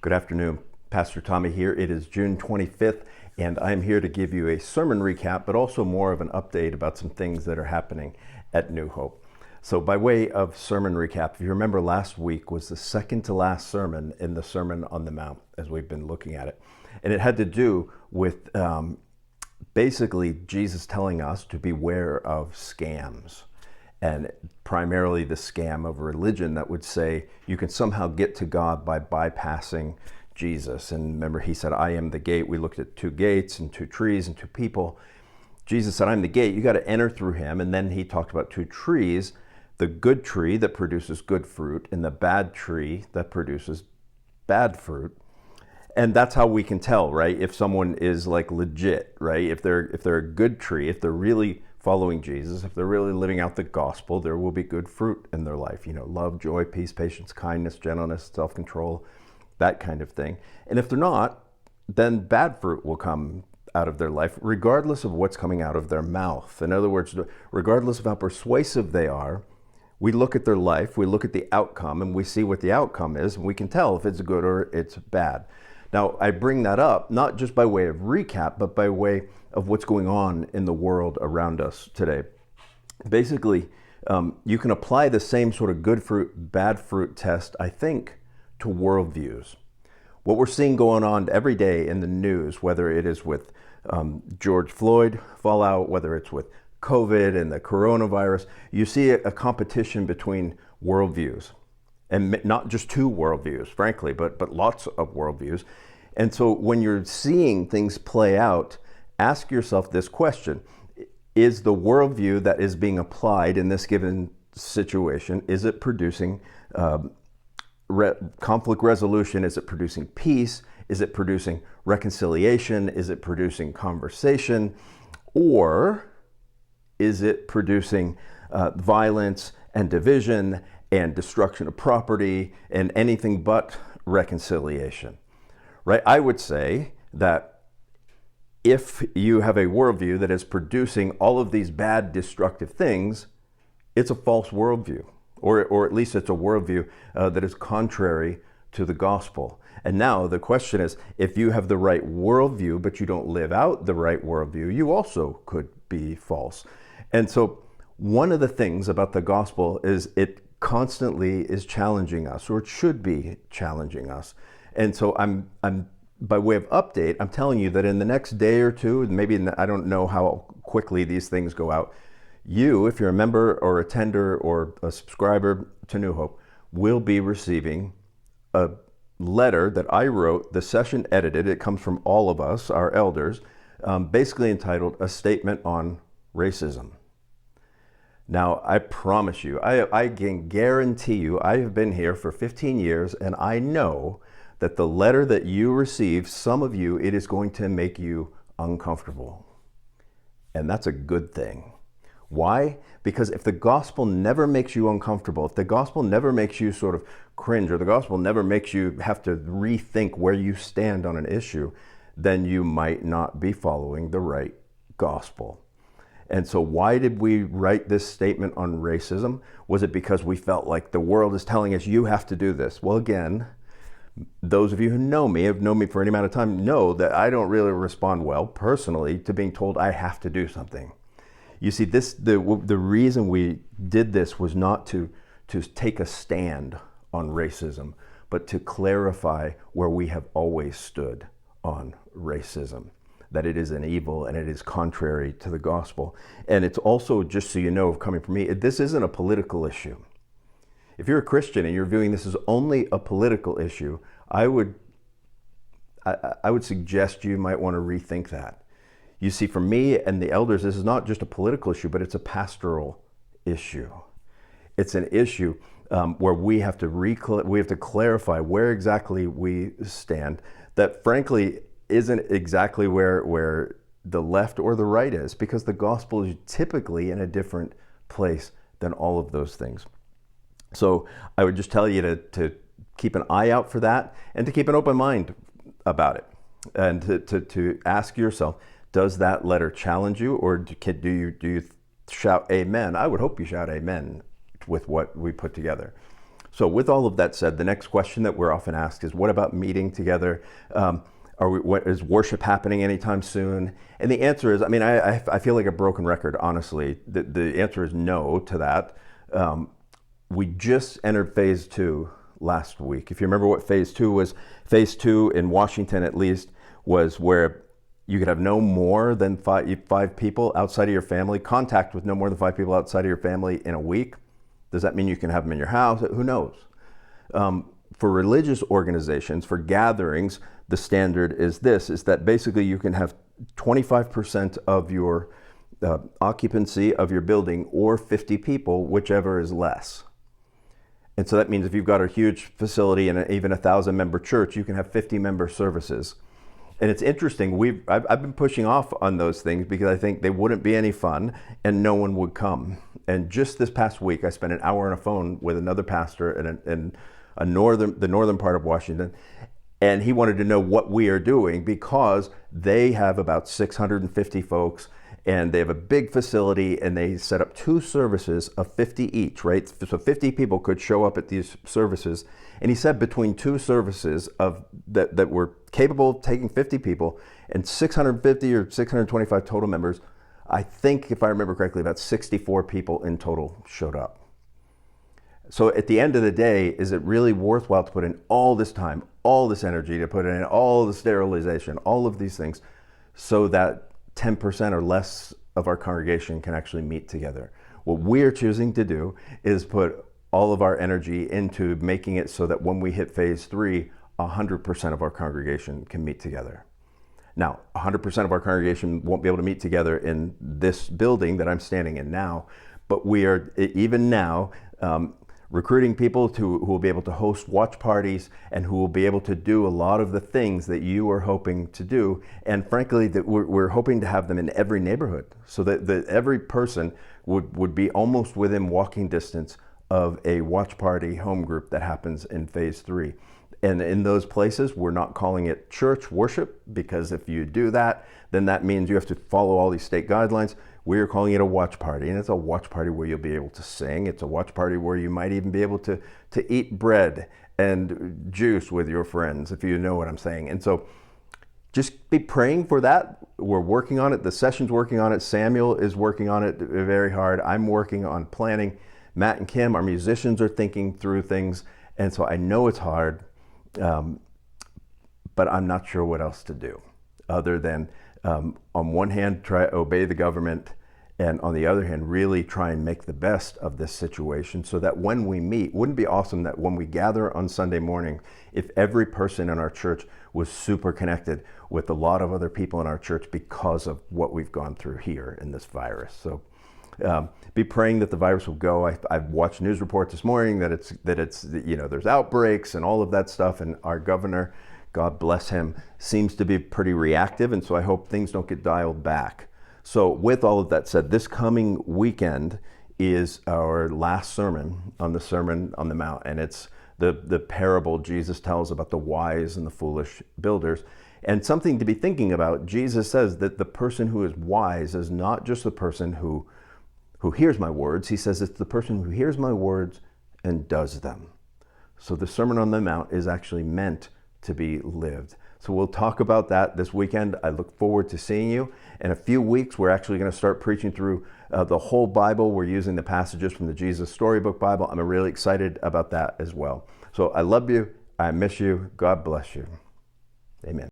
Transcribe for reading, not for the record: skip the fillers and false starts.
Good afternoon, Pastor Tommy here. It is June 25th, and I'm here to give you a sermon recap, but also more of an update about some things that are happening at New Hope. So by way of sermon recap, if you remember, last week was the second to last sermon in the Sermon on the Mount, as we've been looking at it. And it had to do with basically Jesus telling us to beware of scams, and primarily the scam of religion that would say you can somehow get to God by bypassing Jesus. And remember, he said, I am the gate. We looked at two gates and two trees and two people. Jesus said, I'm the gate. You got to enter through him. And then he talked about two trees, the good tree that produces good fruit and the bad tree that produces bad fruit. And that's how we can tell, right? If someone is like legit, right? If they're a good tree, if they're really following Jesus, if they're really living out the gospel, there will be good fruit in their life. You know, love, joy, peace, patience, kindness, gentleness, self-control, that kind of thing. And if they're not, then bad fruit will come out of their life, regardless of what's coming out of their mouth. In other words, regardless of how persuasive they are, we look at their life, we look at the outcome, and we see what the outcome is, and we can tell if it's good or it's bad. Now, I bring that up not just by way of recap, but by way of what's going on in the world around us today. Basically, you can apply the same sort of good fruit, bad fruit test, I think, to worldviews. What we're seeing going on every day in the news, whether it is with George Floyd fallout, whether it's with COVID and the coronavirus, you see a competition between worldviews. And not just two worldviews, frankly, but lots of worldviews. And so when you're seeing things play out, ask yourself this question. Is the worldview that is being applied in this given situation, is it producing conflict resolution? Is it producing peace? Is it producing reconciliation? Is it producing conversation? Or is it producing violence and division and destruction of property and anything but reconciliation, right? I would say that if you have a worldview that is producing all of these bad, destructive things, it's a false worldview, or at least it's a worldview that is contrary to the gospel. And now the question is, if you have the right worldview, but you don't live out the right worldview, you also could be false. And so one of the things about the gospel is it constantly is challenging us, or it should be challenging us. And so I'm by way of update, I'm telling you that in the next day or two, maybe I don't know how quickly these things go out, you, if you're a member or a tender or a subscriber to New Hope, will be receiving a letter that I wrote, the session edited. It comes from all of us, our elders, basically entitled A Statement on Racism. Now, I promise you, I can guarantee you, I have been here for 15 years, and I know that the letter that you receive, some of you, it is going to make you uncomfortable. And that's a good thing. Why? Because if the gospel never makes you uncomfortable, if the gospel never makes you sort of cringe, or the gospel never makes you have to rethink where you stand on an issue, then you might not be following the right gospel. And so why did we write this statement on racism? Was it because we felt like the world is telling us you have to do this? Well, again, those of you who know me, have known me for any amount of time, know that I don't really respond well personally to being told I have to do something. You see, the reason we did this was not to take a stand on racism, but to clarify where we have always stood on racism. That it is an evil and it is contrary to the gospel. And it's also, just so you know, coming from me, this isn't a political issue. If you're a Christian and you're viewing this as only a political issue, I would suggest you might want to rethink that. You see, for me and the elders, this is not just a political issue, but it's a pastoral issue. It's an issue where we have to clarify where exactly we stand. That, frankly, isn't exactly where the left or the right is, because the gospel is typically in a different place than all of those things. So I would just tell you to keep an eye out for that, and to keep an open mind about it, and to ask yourself, does that letter challenge you, or do you shout amen? I would hope you shout amen with what we put together. So with all of that said, the next question that we're often asked is, what about meeting together? Is worship happening anytime soon? And the answer is, I feel like a broken record, honestly. The answer is no to that. We just entered phase 2 last week. If you remember what phase 2 was, phase 2 in Washington at least was where you could have no more than five people outside of your family, contact with no more than 5 people outside of your family in a week. Does that mean you can have them in your house? Who knows? For religious organizations, for gatherings, the standard is that basically you can have 25% of your occupancy of your building or 50 people, whichever is less. And so that means if you've got a huge facility and even a 1,000-member church, you can have 50-member services. And it's interesting, I've been pushing off on those things because I think they wouldn't be any fun and no one would come. And just this past week, I spent an hour on a phone with another pastor in the northern part of Washington, and he wanted to know what we are doing because they have about 650 folks and they have a big facility and they set up 2 services of 50 each, right? So 50 people could show up at these services. And he said between 2 services that were capable of taking 50 people and 650 or 625 total members, I think if I remember correctly, about 64 people in total showed up. So at the end of the day, is it really worthwhile to put in all this time, all this energy, to put in all the sterilization, all of these things, so that 10% or less of our congregation can actually meet together? What we're choosing to do is put all of our energy into making it so that when we hit phase 3, 100% of our congregation can meet together. Now, 100% of our congregation won't be able to meet together in this building that I'm standing in now, but we are, even now, recruiting people who will be able to host watch parties and who will be able to do a lot of the things that you are hoping to do. And frankly, that we're hoping to have them in every neighborhood so that every person would be almost within walking distance of a watch party home group that happens in phase 3. And in those places, we're not calling it church worship, because if you do that, then that means you have to follow all these state guidelines. We're calling it a watch party, and it's a watch party where you'll be able to sing. It's a watch party where you might even be able to eat bread and juice with your friends, if you know what I'm saying. And so just be praying for that. We're working on it. The session's working on it. Samuel is working on it very hard. I'm working on planning. Matt and Kim, our musicians, are thinking through things. And so I know it's hard, but I'm not sure what else to do other than on one hand, try to obey the government, and on the other hand, really try and make the best of this situation so that when we meet, wouldn't it be awesome that when we gather on Sunday morning, if every person in our church was super connected with a lot of other people in our church because of what we've gone through here in this virus. So be praying that the virus will go. I've watched news reports this morning that it's there's outbreaks and all of that stuff, and our governor, God bless him, seems to be pretty reactive, and so I hope things don't get dialed back. So with all of that said, this coming weekend is our last sermon on the Sermon on the Mount, and it's the parable Jesus tells about the wise and the foolish builders. And something to be thinking about, Jesus says that the person who is wise is not just the person who hears my words. He says it's the person who hears my words and does them. So the Sermon on the Mount is actually meant to be lived. So we'll talk about that this weekend. I look forward to seeing you. In a few weeks, we're actually going to start preaching through the whole Bible. We're using the passages from the Jesus Storybook Bible. I'm really excited about that as well. So I love you. I miss you. God bless you. Amen.